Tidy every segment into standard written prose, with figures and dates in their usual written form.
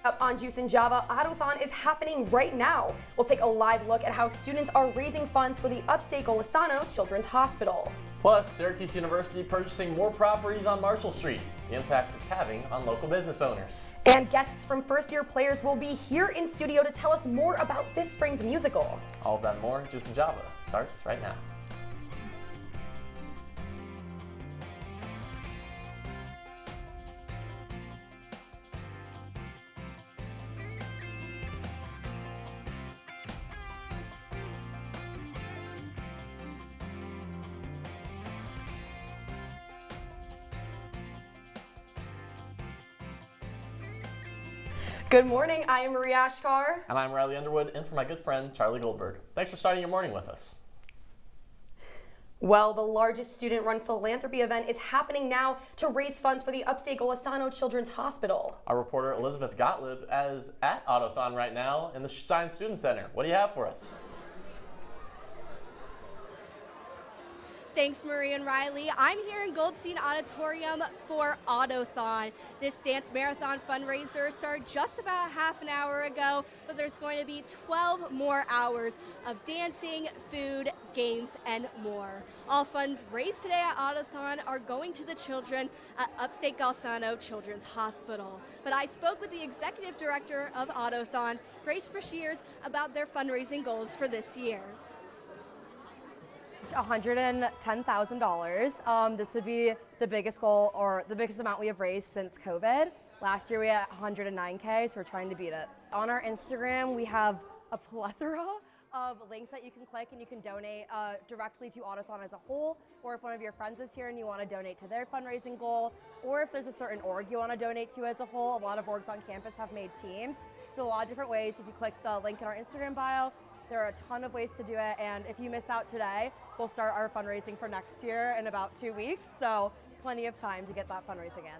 Up on Juice and Java, Autothon is happening right now. We'll take a live look at how students are raising funds for the upstate Golisano Children's Hospital. Plus, Syracuse University purchasing more properties on Marshall Street, the impact it's having on local business owners. And guests from first-year players will be here in studio to tell us more about this spring's musical. All of that and more, Juice and Java starts right now. Good morning, I am Maria Achkar. And I'm Riley Underwood, in for my good friend, Charlie Goldberg. Thanks for starting your morning with us. Well, the largest student-run philanthropy event is happening now to raise funds for the upstate Golisano Children's Hospital. Our reporter Elizabeth Gottlieb is at Autothon right now in the Science Student Center. What do you have for us? Thanks, Marie and Riley. I'm here in Goldstein Auditorium for Autothon. This dance marathon fundraiser started just about half an hour ago, but there's going to be 12 more hours of dancing, food, games, and more. All funds raised today at Autothon are going to the children at Upstate Golisano Children's Hospital. But I spoke with the executive director of Autothon, Grace Brashears, about their fundraising goals for this year. $110,000. This would be the biggest goal or the biggest amount we have raised since COVID. Last year we had 109K, so we're trying to beat it. On our Instagram, we have a plethora of links that you can click and you can donate directly to Autothon as a whole, or if one of your friends is here and you want to donate to their fundraising goal, or if there's a certain org you want to donate to as a whole. A lot of orgs on campus have made teams, so a lot of different ways. If you click the link in our Instagram bio, there are a ton of ways to do it, and if you miss out today, we'll start our fundraising for next year in about 2 weeks, so plenty of time to get that fundraising in.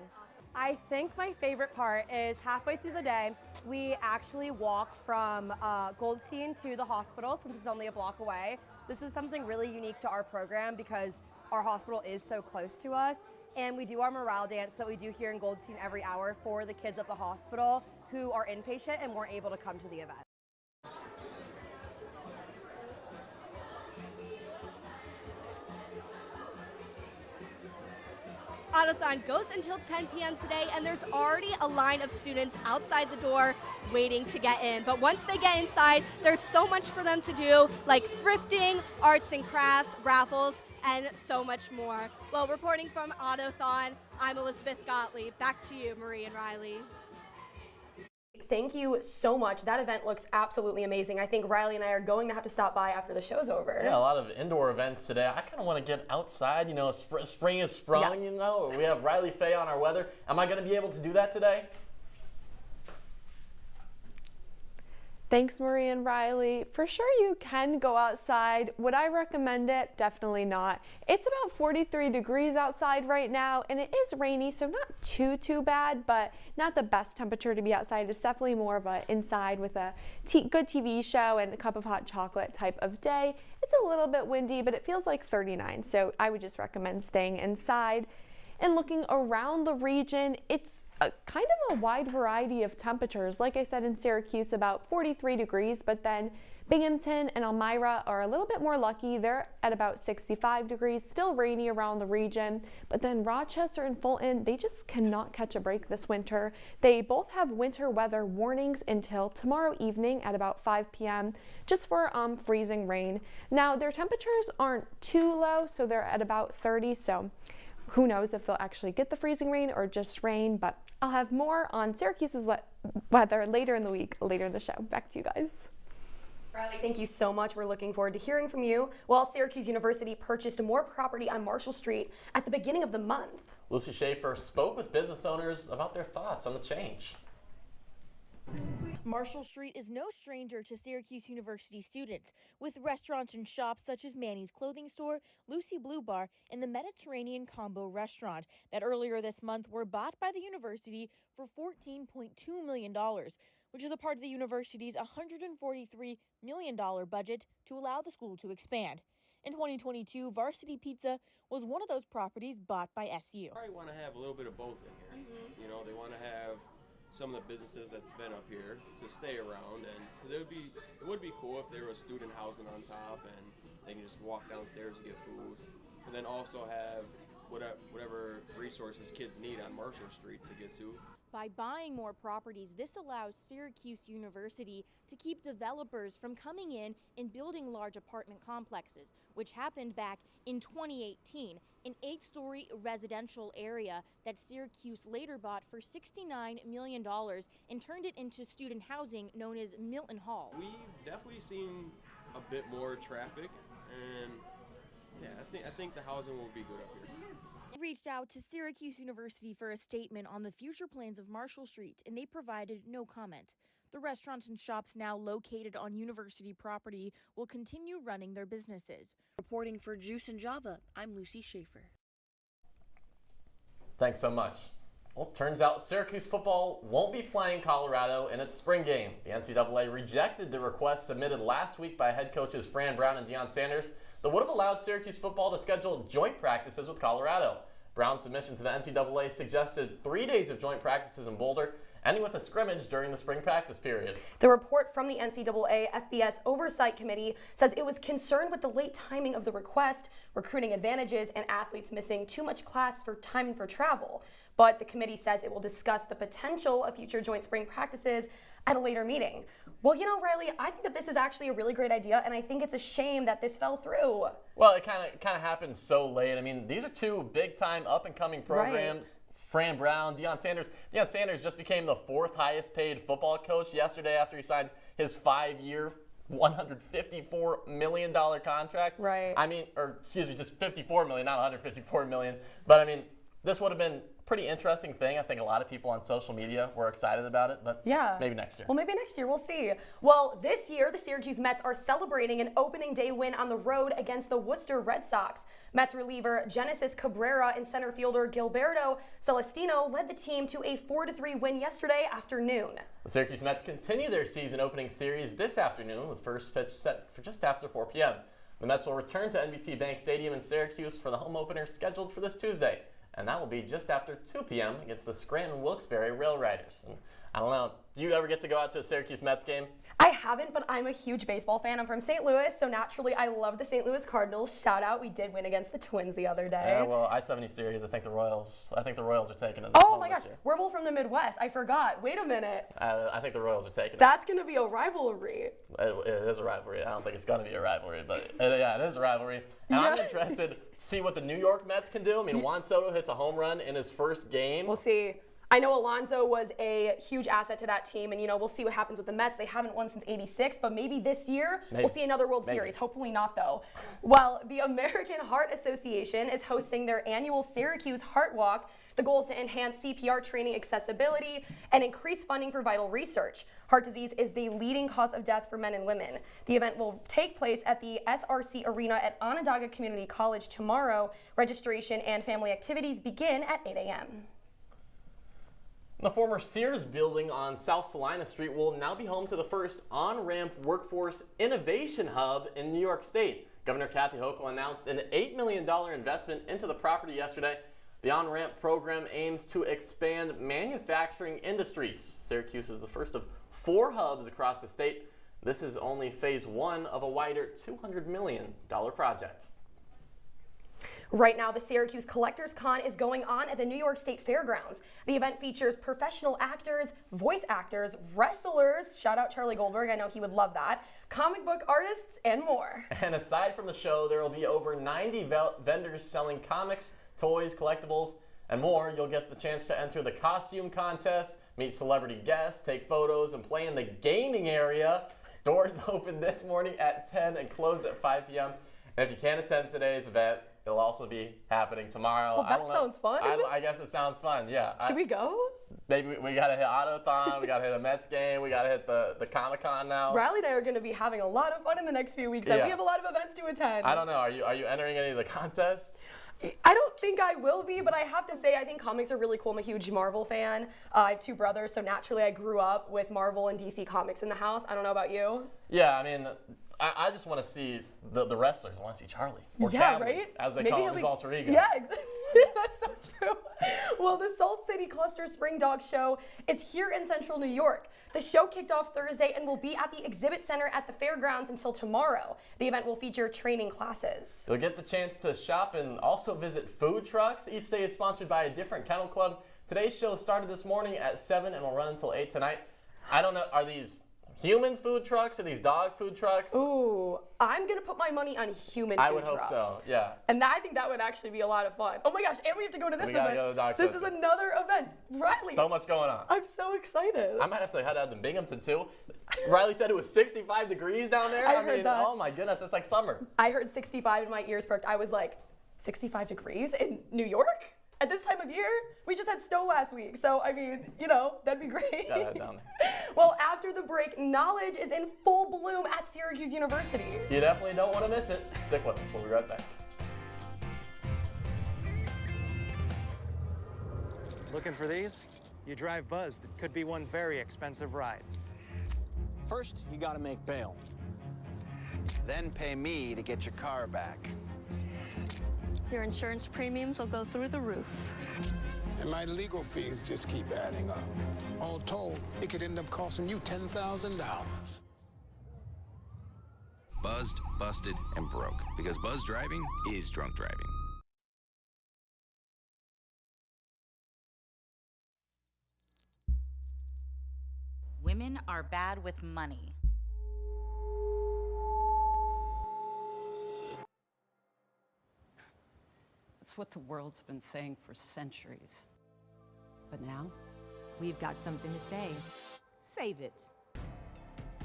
I think my favorite part is halfway through the day, we actually walk from Goldstein to the hospital since it's only a block away. This is something really unique to our program because our hospital is so close to us, and we do our morale dance that we do here in Goldstein every hour for the kids at the hospital who are inpatient and weren't able to come to the event. Autothon goes until 10 p.m. today, and there's already a line of students outside the door waiting to get in. But once they get inside, there's so much for them to do, like thrifting, arts and crafts, raffles, and so much more. Well, reporting from Autothon, I'm Elizabeth Gottlieb. Back to you, Marie and Riley. Thank you so much. That event looks absolutely amazing. I think Riley and I are going to have to stop by after the show's over. Yeah, a lot of indoor events today. I kind of want to get outside. You know, spring is sprung, Yes. you know. We have Riley Faye on our weather. Am I going to be able to do that today? Thanks, Marie and Riley. For sure you can go outside. Would I recommend it? Definitely not. It's about 43 degrees outside right now, and it is rainy, so not too bad, but not the best temperature to be outside. It's definitely more of a inside with a good TV show and a cup of hot chocolate type of day. It's a little bit windy, but it feels like 39, so I would just recommend staying inside. And looking around the region, it's kind of a wide variety of temperatures. Like I said, in Syracuse, about 43 degrees, but then Binghamton and Elmira are a little bit more lucky. They're at about 65 degrees, still rainy around the region. But then Rochester and Fulton, they just cannot catch a break this winter. They both have winter weather warnings until tomorrow evening at about 5 p.m. just for freezing rain. Now, their temperatures aren't too low, so they're at about 30, so who knows if they'll actually get the freezing rain or just rain, but I'll have more on Syracuse's weather later in the week, later in the show. Back to you guys. Riley, thank you so much. We're looking forward to hearing from you. Well, Syracuse University purchased more property on Marshall Street at the beginning of the month. Lucy Schaefer spoke with business owners about their thoughts on the change. Marshall Street is no stranger to Syracuse University students, with restaurants and shops such as Manny's Clothing Store, Lucy Blue Bar, and the Mediterranean Combo Restaurant that earlier this month were bought by the university for $14.2 million, which is a part of the university's $143 million budget to allow the school to expand. In 2022, Varsity Pizza was one of those properties bought by SU. Probably want to have a little bit of both in here. You know, they want to have some of the businesses that's been up here to stay around, and because it would be cool if there was student housing on top and they can just walk downstairs and get food, and then also have whatever resources kids need on Marshall Street to get to. By buying more properties, this allows Syracuse University to keep developers from coming in and building large apartment complexes, which happened back in 2018, an 8-story residential area that Syracuse later bought for $69 million and turned it into student housing known as Milton Hall. We've definitely seen a bit more traffic, and yeah, I think the housing will be good up here. Reached out to Syracuse University for a statement on the future plans of Marshall Street, and they provided no comment. The restaurants and shops now located on university property will continue running their businesses. Reporting for Juice and Java, I'm Lucy Schaefer. Thanks so much. Well, turns out Syracuse football won't be playing Colorado in its spring game. The NCAA rejected the request submitted last week by head coaches Fran Brown and Deion Sanders that would have allowed Syracuse football to schedule joint practices with Colorado. Brown's submission to the NCAA suggested 3 days of joint practices in Boulder, ending with a scrimmage during the spring practice period. The report from the NCAA FBS Oversight Committee says it was concerned with the late timing of the request, recruiting advantages, and athletes missing too much class for time for travel. But the committee says it will discuss the potential of future joint spring practices at a later meeting. Well, you know, Riley, I think that this is actually a really great idea, and I think it's a shame that this fell through. Well, it kind of happened so late. I mean, these are two big-time up-and-coming programs. Right. Fran Brown, Deion Sanders. Deion Sanders just became the 4th highest-paid football coach yesterday after he signed his 5-year, $154 million contract. Right. I mean, or excuse me, just $54 million, not $154 million. But I mean, this would have been a pretty interesting thing. I think a lot of people on social media were excited about it, but yeah, maybe next year. Well, maybe next year, we'll see. Well, this year, the Syracuse Mets are celebrating an opening day win on the road against the Worcester Red Sox. Mets reliever Genesis Cabrera and center fielder Gilberto Celestino led the team to a 4-3 win yesterday afternoon. The Syracuse Mets continue their season opening series this afternoon with first pitch set for just after 4 p.m. The Mets will return to NBT Bank Stadium in Syracuse for the home opener scheduled for this Tuesday. And that will be just after 2 p.m. against the Scranton-Wilkes-Barre Rail Riders. And I don't know, do you ever get to go out to a Syracuse Mets game? I haven't, but I'm a huge baseball fan. I'm from St. Louis, so naturally I love the St. Louis Cardinals. Shout out, we did win against the Twins the other day. Yeah, well, I-70 series, I think the Royals are taking it. Oh my gosh, we're both from the Midwest. I forgot. Wait a minute. I think the Royals are taking it. That's going to be a rivalry. It is a rivalry. I don't think it's going to be a rivalry, but yeah, it is a rivalry. And I'm interested to see what the New York Mets can do. I mean, Juan Soto hits a home run in his first game. We'll see. I know Alonso was a huge asset to that team, and we'll see what happens with the Mets. They haven't won since '86, but maybe this year we'll see another World Series. Hopefully not, though. Well, the American Heart Association is hosting their annual Syracuse Heart Walk. The goal is to enhance CPR training accessibility and increase funding for vital research. Heart disease is the leading cause of death for men and women. The event will take place at the SRC Arena at Onondaga Community College tomorrow. Registration and family activities begin at 8 a.m. The former Sears building on South Salina Street will now be home to the first on-ramp workforce innovation hub in New York State. Governor Kathy Hochul announced an $8 million investment into the property yesterday. The on-ramp program aims to expand manufacturing industries. Syracuse is the first of 4 hubs across the state. This is only phase 1 of a wider $200 million project. Right now, the Syracuse Collectors Con is going on at the New York State Fairgrounds. The event features professional actors, voice actors, wrestlers, shout out Charlie Goldberg, I know he would love that, comic book artists, and more. And aside from the show, there will be over 90 vendors selling comics, toys, collectibles, and more. You'll get the chance to enter the costume contest, meet celebrity guests, take photos, and play in the gaming area. Doors open this morning at 10 and close at 5 p.m. And if you can't attend today's event, it'll also be happening tomorrow. Well, that sounds fun. I guess it sounds fun, yeah. Should we go? Maybe we got to hit Autothon, we got to hit a Mets game, we got to hit the Comic-Con now. Riley and I are going to be having a lot of fun in the next few weeks, and we have a lot of events to attend. I don't know, are you entering any of the contests? I don't think I will be, but I have to say I think comics are really cool. I'm a huge Marvel fan. I have 2 brothers, so naturally I grew up with Marvel and DC comics in the house. I don't know about you. Yeah, I mean, I just want to see the wrestlers. I want to see Charlie. Or Yeah, Chadley, right? as they Maybe call he'll him, his be- alter ego. Yeah, exactly. That's so true. Well, the Salt City Cluster Spring Dog Show is here in Central New York. The show kicked off Thursday and will be at the Exhibit Center at the fairgrounds until tomorrow. The event will feature training classes. You'll get the chance to shop and also visit food trucks. Each day is sponsored by a different kennel club. Today's show started this morning at 7 and will run until 8 tonight. I don't know, are these human food trucks? Are these dog food trucks? Ooh, I'm going to put my money on human food I would hope trucks. so, yeah. And I think that would actually be a lot of fun. Oh my gosh, and we have to go to this We gotta event. go to the dog this show is too. another event. Riley, So much going on. I'm so excited. I might have to head out to Binghamton too. Riley said it was 65 degrees down there. I I heard mean, that. oh my goodness, that's like summer. I heard 65 and my ears perked. I was like, 65 degrees in New York? At this time of year? We just had snow last week. So, I mean, you know, that'd be great. Gotta head down there. Well, after the break, knowledge is in full bloom at Syracuse University. You definitely don't want to miss it. Stick with us. We'll be right back. Looking for these? You drive buzzed. Could be one very expensive ride. First, you gotta make bail. Then pay me to get your car back. Your insurance premiums will go through the roof. And my legal fees just keep adding up. All told, it could end up costing you $10,000. Buzzed, busted, and broke. Because buzz driving is drunk driving. Women are bad with money. That's what the world's been saying for centuries. But now, we've got something to say. Save it.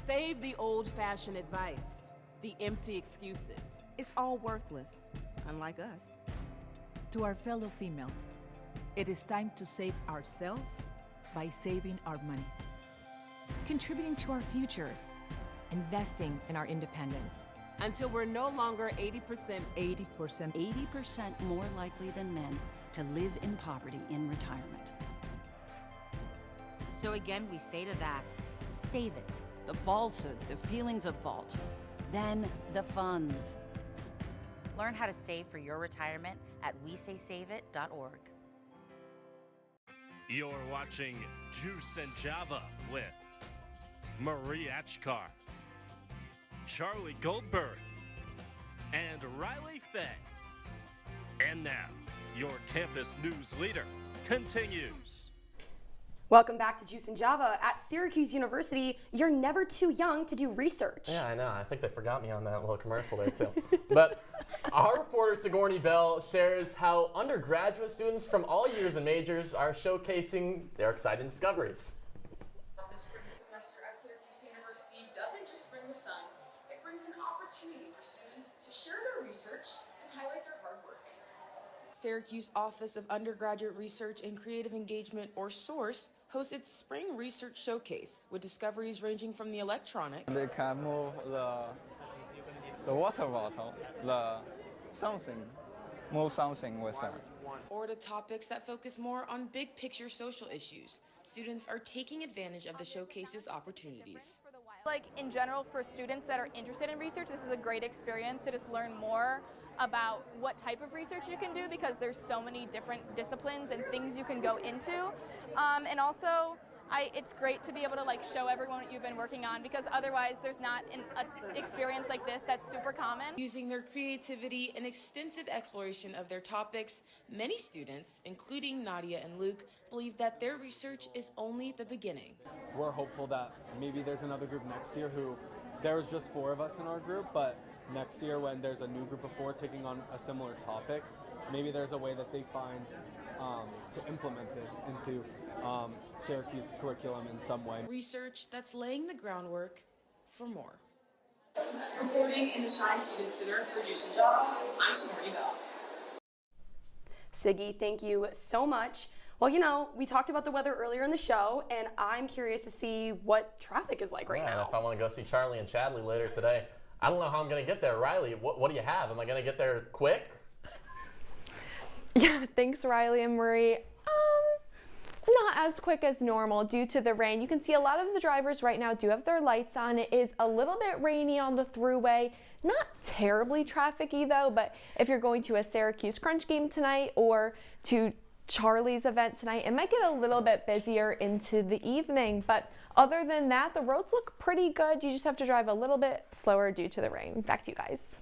Save the old-fashioned advice, the empty excuses. It's all worthless, unlike us. To our fellow females, it is time to save ourselves by saving our money. Contributing to our futures, investing in our independence. Until we're no longer 80% more likely than men to live in poverty in retirement. So again, we say to that, save it. The falsehoods, the feelings of fault, then the funds. Learn how to save for your retirement at wesaysaveit.org. You're watching Juice and Java with Marie Achkar, Charlie Goldberg, and Riley Fay. And now, your campus news leader continues. Welcome back to Juice and Java. At Syracuse University, you're never too young to do research. Yeah, I know. I think they forgot me on that little commercial there, too. But our reporter, Sigourney Bell, shares how undergraduate students from all years and majors are showcasing their exciting discoveries. The spring semester at Syracuse University doesn't just bring the sun, it brings an opportunity for students to share their research and highlight their hard work. Syracuse Office of Undergraduate Research and Creative Engagement, or SOURCE, hosts its Spring Research Showcase with discoveries ranging from the electronic. They can move the water bottle, move something with them. Or to topics that focus more on big picture social issues. Students are taking advantage of the showcase's opportunities. Like in general, for students that are interested in research, this is a great experience to just learn more about what type of research you can do, because there's so many different disciplines and things you can go into. And also, it's great to be able to show everyone what you've been working on, because otherwise there's not an experience like this that's super common. Using their creativity and extensive exploration of their topics, many students, including Nadia and Luke, believe that their research is only the beginning. We're hopeful that maybe there's another group next year who, there was just 4 of us in our group, but next year when there's a new group of 4 taking on a similar topic, maybe there's a way that they find to implement this into Syracuse curriculum in some way. Research that's laying the groundwork for more. Reporting in the Shine Student Center for Juice and Java, I'm Sigourney Bell. Siggy, thank you so much. Well, you know, we talked about the weather earlier in the show, and I'm curious to see what traffic is like right now. If I want to go see Charlie and Chadley later today, I don't know how I'm going to get there. Riley, what do you have? Am I going to get there quick? Yeah, thanks, Riley and Marie. Not as quick as normal due to the rain. You can see a lot of the drivers right now do have their lights on. It is a little bit rainy on the thruway. Not terribly trafficy though, but if you're going to a Syracuse Crunch game tonight or to Charlie's event tonight, it might get a little bit busier into the evening. But other than that, the roads look pretty good. You just have to drive a little bit slower due to the rain. Back to you guys.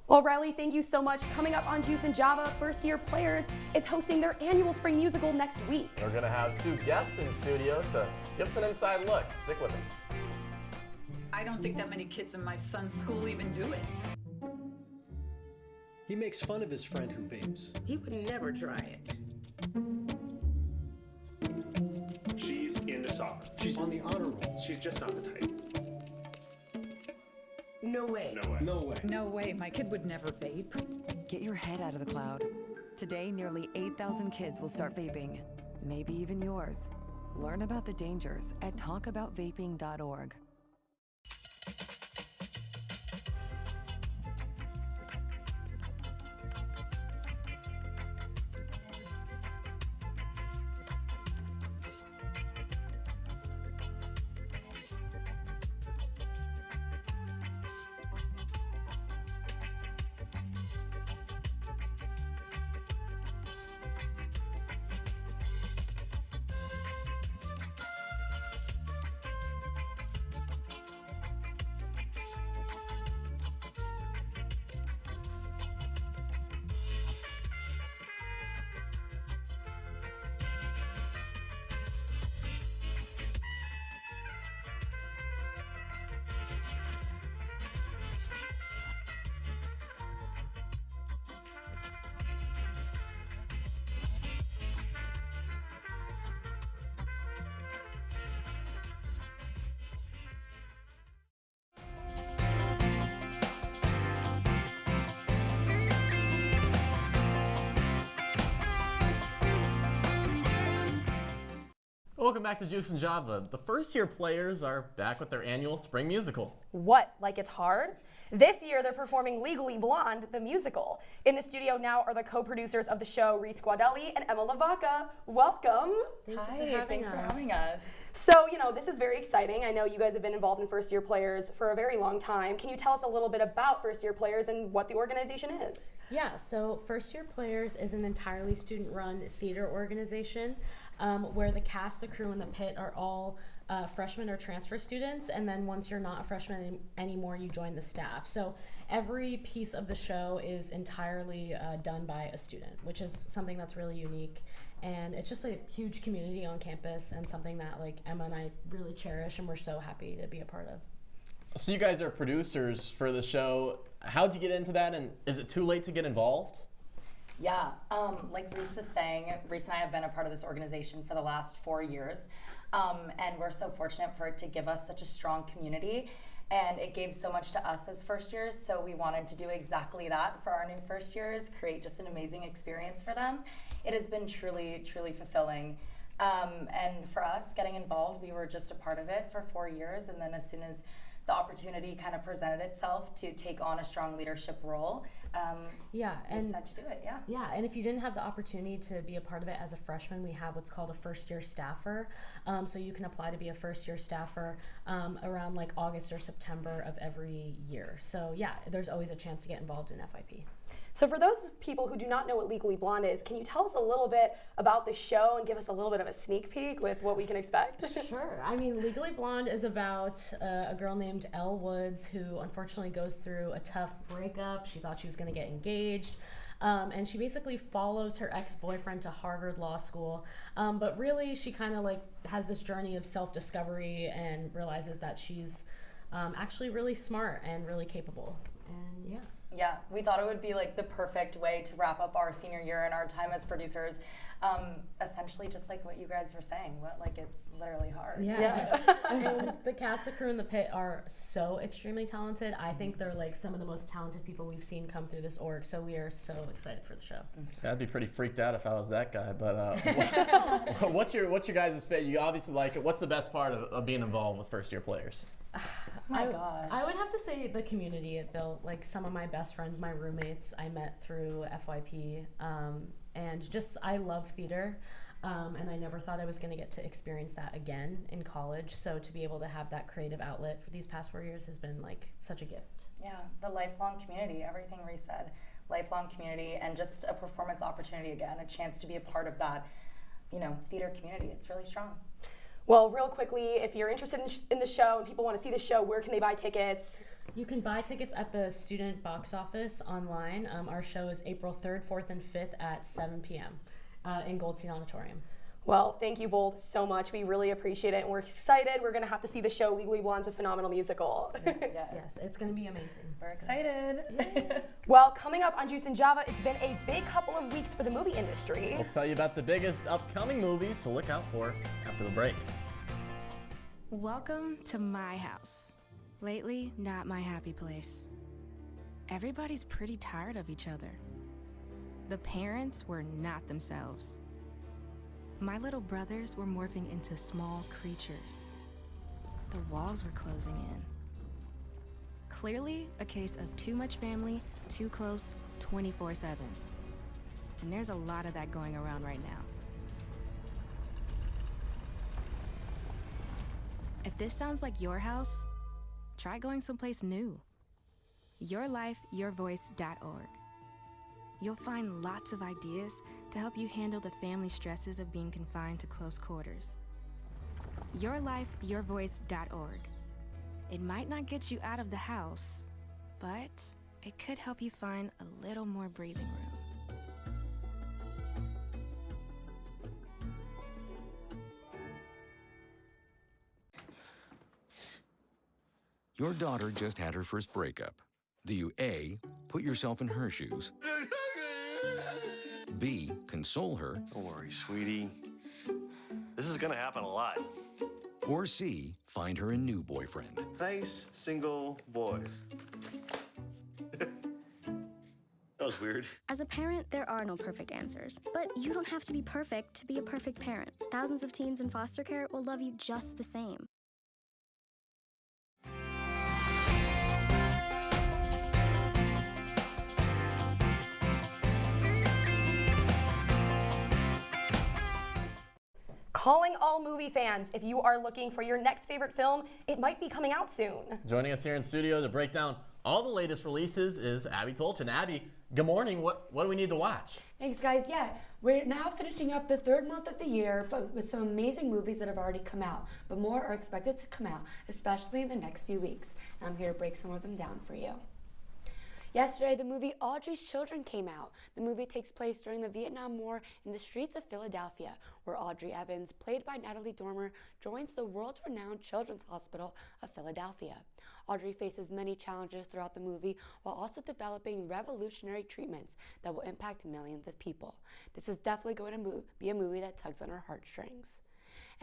Well, Riley, thank you so much. Coming up on Juice and Java, First Year Players is hosting their annual spring musical next week. We're going to have 2 guests in studio to give us an inside look. Stick with us. I don't think that many kids in my son's school even do it. He makes fun of his friend who vapes. He would never try it. She's into soccer. She's on the honor roll. She's just not the type. No way. No way. No way. No way, my kid would never vape. Get your head out of the cloud. Today, nearly 8,000 kids will start vaping. Maybe even yours. Learn about the dangers at talkaboutvaping.org. Welcome back to Juice and Java. The First Year Players are back with their annual spring musical. What, like it's hard? This year they're performing Legally Blonde, the musical. In the studio now are the co-producers of the show, Reese Guadelli and Emma Lavaca. Welcome. Thanks for having us. So, this is very exciting. I know you guys have been involved in First Year Players for a very long time. Can you tell us a little bit about First Year Players and what the organization is? Yeah, so First Year Players is an entirely student-run theater organization where the cast, the crew, and the pit are all freshmen or transfer students, and then once you're not a freshman anymore, you join the staff. So every piece of the show is entirely done by a student, which is something that's really unique. And it's just a huge community on campus and something that Emma and I really cherish and we're so happy to be a part of. So you guys are producers for the show. How'd you get into that, and is it too late to get involved? Yeah, like Reese was saying, Reese and I have been a part of this organization for the last 4 years, and we're so fortunate for it to give us such a strong community, and it gave so much to us as first years, so we wanted to do exactly that for our new first years, create just an amazing experience for them. It has been truly, truly fulfilling, and for us, getting involved, we were just a part of it for 4 years, and then as soon as the opportunity kind of presented itself to take on a strong leadership role, we decided to do it. Yeah, and if you didn't have the opportunity to be a part of it as a freshman, we have what's called a first year staffer. So you can apply to be a first year staffer around August or September of every year. So yeah, there's always a chance to get involved in FYP. So for those people who do not know what Legally Blonde is, can you tell us a little bit about the show and give us a little bit of a sneak peek with what we can expect? Sure. I mean, Legally Blonde is about a girl named Elle Woods who unfortunately goes through a tough breakup. She thought she was going to get engaged. And she basically follows her ex-boyfriend to Harvard Law School. But really, she kind of has this journey of self-discovery and realizes that she's actually really smart and really capable. And yeah. Yeah, we thought it would be the perfect way to wrap up our senior year and our time as producers. Essentially, just like what you guys were saying, it's literally hard. Yeah. And the cast, the crew, and the pit are so extremely talented. I think they're some of the most talented people we've seen come through this org. So we are so excited for the show. I'd be pretty freaked out if I was that guy. But what's your guys' favorite? You obviously like it. What's the best part of being involved with First Year Players? My gosh. I would have to say the community it built. Some of my best friends, my roommates, I met through FYP. And just, I love theater. And I never thought I was going to get to experience that again in college. So to be able to have that creative outlet for these past 4 years has been like such a gift. Yeah, the lifelong community, everything Reese said, lifelong community, and just a performance opportunity again, a chance to be a part of that, theater community. It's really strong. Well, real quickly, if you're interested in the show and people want to see the show, where can they buy tickets? You can buy tickets at the student box office online. Our show is April 3rd, 4th, and 5th at 7 p.m. In Goldstein Auditorium. Well, thank you both so much. We really appreciate it, and we're excited. We're going to have to see the show Legally Blonde's a phenomenal musical. Yes, it's going to be amazing. We're excited. Well, coming up on Juice and Java, it's been a big couple of weeks for the movie industry. We'll tell you about the biggest upcoming movies, so look out for it after the break. Welcome to my house. Lately, not my happy place. Everybody's pretty tired of each other. The parents were not themselves. My little brothers were morphing into small creatures. The walls were closing in. Clearly, a case of too much family, too close, 24/7. And there's a lot of that going around right now. If this sounds like your house, try going someplace new. YourLifeYourVoice.org. You'll find lots of ideas to help you handle the family stresses of being confined to close quarters. YourLifeYourVoice.org. It might not get you out of the house, but it could help you find a little more breathing room. Your daughter just had her first breakup. Do you A, put yourself in her shoes? B, console her? Don't worry, sweetie. This is gonna happen a lot. Or C, find her a new boyfriend? Nice, single boys. That was weird. As a parent, there are no perfect answers. But you don't have to be perfect to be a perfect parent. Thousands of teens in foster care will love you just the same. Calling all movie fans, if you are looking for your next favorite film, it might be coming out soon. Joining us here in studio to break down all the latest releases is Abby Tolchin. Abby, good morning. What do we need to watch? Thanks, guys. Yeah, we're now finishing up the third month of the year, but with some amazing movies that have already come out. But more are expected to come out, especially in the next few weeks. And I'm here to break some of them down for you. Yesterday, the movie Audrey's Children came out. The movie takes place during the Vietnam War in the streets of Philadelphia, where Audrey Evans, played by Natalie Dormer, joins the world's renowned Children's Hospital of Philadelphia. Audrey faces many challenges throughout the movie while also developing revolutionary treatments that will impact millions of people. This is definitely going to be a movie that tugs on our heartstrings.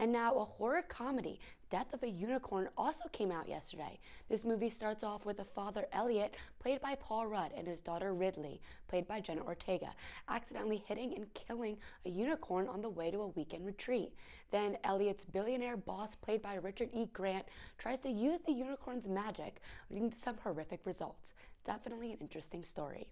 And now a horror comedy, Death of a Unicorn, also came out yesterday. This movie starts off with the father Elliot, played by Paul Rudd, and his daughter Ridley, played by Jenna Ortega, accidentally hitting and killing a unicorn on the way to a weekend retreat. Then Elliot's billionaire boss, played by Richard E. Grant, tries to use the unicorn's magic, leading to some horrific results. Definitely an interesting story.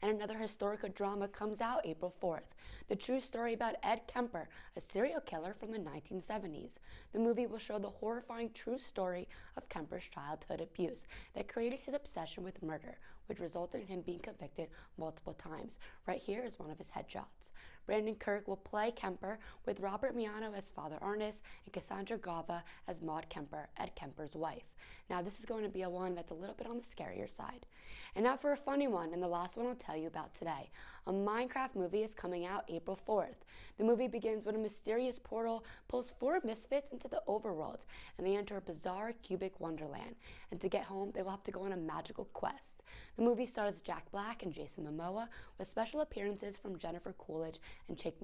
And another historical drama comes out April 4th. The true story about Ed Kemper, a serial killer from the 1970s. The movie will show the horrifying true story of Kemper's childhood abuse that created his obsession with murder, which resulted in him being convicted multiple times. Right here is one of his headshots. Brandon Kirk will play Kemper, with Robert Miano as Father Ernest and Cassandra Gava as Maud Kemper, Ed Kemper's wife. Now this is going to be a one that's a little bit on the scarier side. And now for a funny one, and the last one I'll tell you about today. A Minecraft movie is coming out April 4th. The movie begins when a mysterious portal pulls 4 misfits into the overworld, and they enter a bizarre cubic wonderland. And to get home, they will have to go on a magical quest. The movie stars Jack Black and Jason Momoa, with special appearances from Jennifer Coolidge and Kate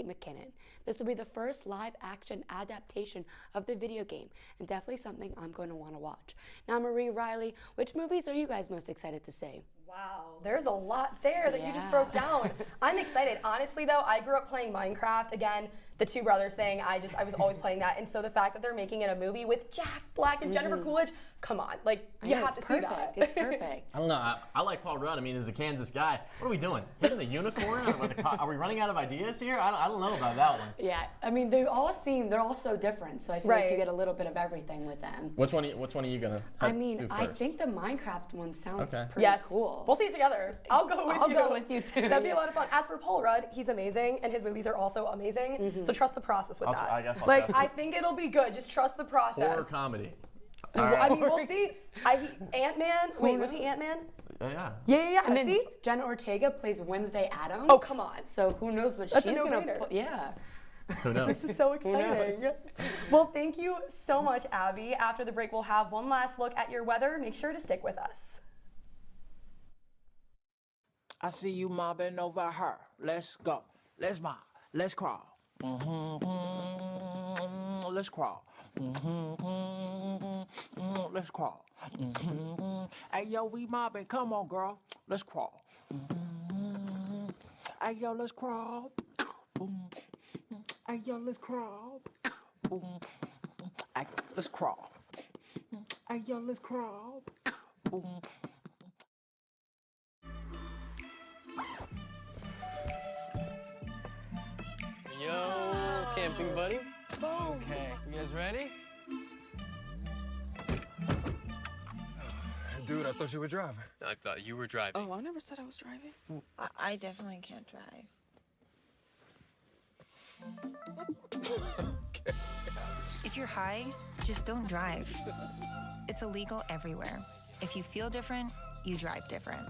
McKinnon. This will be the first live-action adaptation of the video game, and definitely something I'm going to want to watch. Now, Marie, Riley, which movies are you guys most excited to see? Wow, there's a lot there that you just broke down. I'm excited. Honestly, though, I grew up playing Minecraft. Again, the two brothers thing, I was always playing that. And so the fact that they're making it a movie with Jack Black and Jennifer Coolidge, come on, like you have to see that. It's perfect. I don't know. I like Paul Rudd. I mean, as a Kansas guy, what are we doing? Hitting the unicorn? Are we running out of ideas here? I don't know about that one. Yeah, I mean, they're all so different, so I feel like you get a little bit of everything with them. Which one are you gonna? I mean, do first? I think the Minecraft one sounds pretty yes. cool. We'll see it together. I'll go with you too. That'd be a lot of fun. As for Paul Rudd, he's amazing, and his movies are also amazing. So trust the process with that. I guess I'll like trust I think it'll be good. Just trust the process. Horror comedy. I mean, we'll see. Ant-Man. Wait, was he Ant-Man? Yeah. Yeah. And then Jenna Ortega plays Wednesday Addams. Oh, come on. So who knows what That's she's going to put. Yeah. Who knows? This is so exciting. Well, thank you so much, Abby. After the break, we'll have one last look at your weather. Make sure to stick with us. I see you mobbing over her. Let's go. Let's mob. Let's crawl. Let's crawl. Let's crawl. Hey, yo, we mobbing. Come on, girl. Let's crawl. Hey, yo, let's crawl. Hey, yo, let's crawl. Hey, let's crawl. Hey, yo, let's crawl. Yo, camping buddy. Okay, you guys ready? Dude, I thought you were driving. I thought you were driving. Oh, I never said I was driving. I definitely can't drive. If you're high, just don't drive. It's illegal everywhere. If you feel different, you drive different.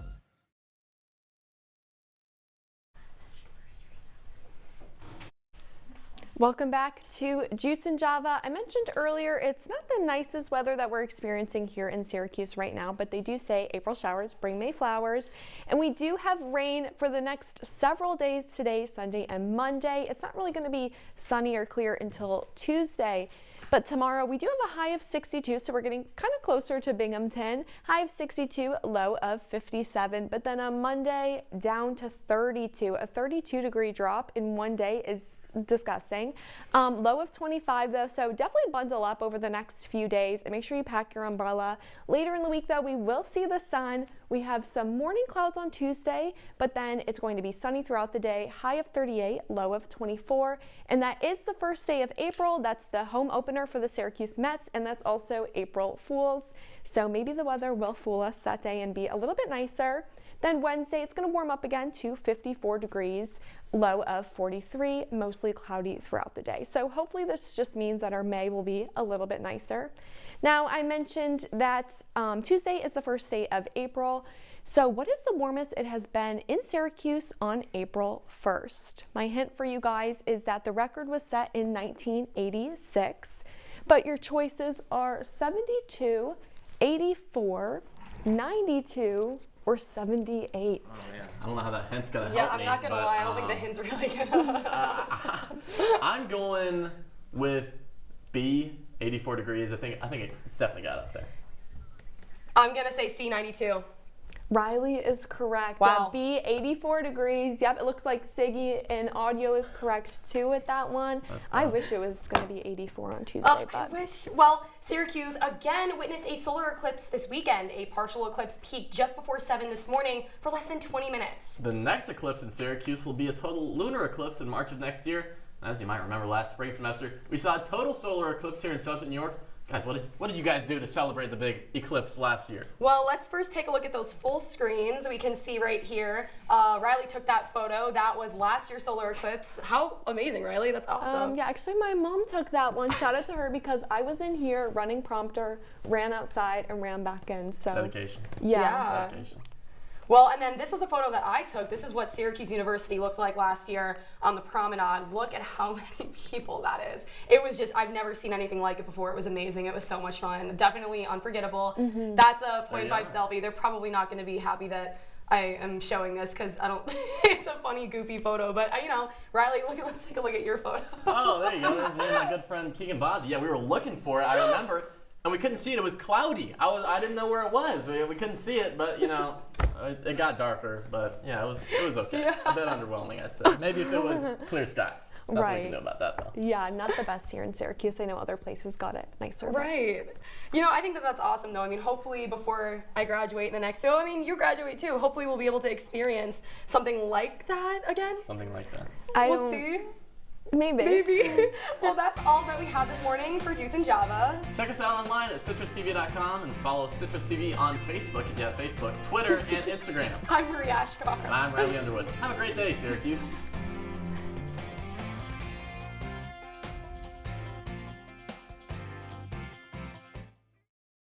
Welcome back to Juice and Java. I mentioned earlier, it's not the nicest weather that we're experiencing here in Syracuse right now, but they do say April showers bring May flowers. And we do have rain for the next several days today, Sunday and Monday. It's not really going to be sunny or clear until Tuesday. But tomorrow we do have a high of 62, so we're getting kind of closer to Binghamton. High of 62, low of 57. But then on Monday, down to 32. A 32-degree drop in one day is disgusting. Low of 25 though, so definitely bundle up over the next few days and make sure you pack your umbrella. Later in the week though, we will see the sun. We have some morning clouds on Tuesday, but then it's going to be sunny throughout the day. High of 38, low of 24. And that is the first day of April. That's the home opener for the Syracuse Mets, and that's also April Fools. So maybe the weather will fool us that day and be a little bit nicer. Then Wednesday, it's going to warm up again to 54 degrees, low of 43, mostly cloudy throughout the day. So hopefully this just means that our May will be a little bit nicer. Now, I mentioned that Tuesday is the first day of April. So what is the warmest it has been in Syracuse on April 1st? My hint for you guys is that the record was set in 1986, but your choices are 72, 84, 92, or 78. Oh man, I don't know how that hint's gonna help me. Yeah, I'm not gonna lie, I don't think the hint's really gonna. I'm going with B, 84 degrees. I think it's definitely got up there. I'm gonna say C92. Riley is correct. Wow. B, 84 degrees. Yep, it looks like Siggy and audio is correct too with that one. I wish it was going to be 84 on Tuesday. But I wish. Well, Syracuse again witnessed a solar eclipse this weekend. A partial eclipse peaked just before 7 this morning for less than 20 minutes. The next eclipse in Syracuse will be a total lunar eclipse in March of next year. As you might remember, last spring semester, we saw a total solar eclipse here in Southern New York. Guys, what did you guys do to celebrate the big eclipse last year? Well, let's first take a look at those full screens. We can see right here. Riley took that photo. That was last year's solar eclipse. How amazing, Riley. That's awesome. yeah, actually my mom took that one. Shout out to her because I was in here running prompter, ran outside, and ran back in. So dedication. Yeah. Dedication. Well, and then this was a photo that I took. This is what Syracuse University looked like last year on the promenade. Look at how many people that is. It was just, I've never seen anything like it before. It was amazing. It was so much fun. Definitely unforgettable. That's a 0.5 selfie. They're probably not going to be happy that I am showing this because I don't, it's a funny, goofy photo. But, you know, Riley, let's take a look at your photo. Oh, there you go. There's me and my good friend Keegan Bozzi. Yeah, we were looking for it. I remember. and we couldn't see it. It was cloudy. I didn't know where it was. We couldn't see it, but you know, it got darker. But yeah, it was okay. Yeah. A bit underwhelming, I'd say. Maybe if it was clear skies. Nothing we can know about that though. Yeah, not the best here in Syracuse. I know other places got it nicer. Right. You know, I think that that's awesome though. I mean, hopefully before I graduate in the next, so I mean, you graduate too. Hopefully we'll be able to experience something like that again. Something like that. We'll see. Maybe. Well, that's all that we have this morning for Juice and Java. Check us out online at CitrusTV.com and follow CitrusTV on Facebook if you have Facebook, Twitter, and Instagram. I'm Maria Achkar. And I'm Riley Underwood. Have a great day, Syracuse.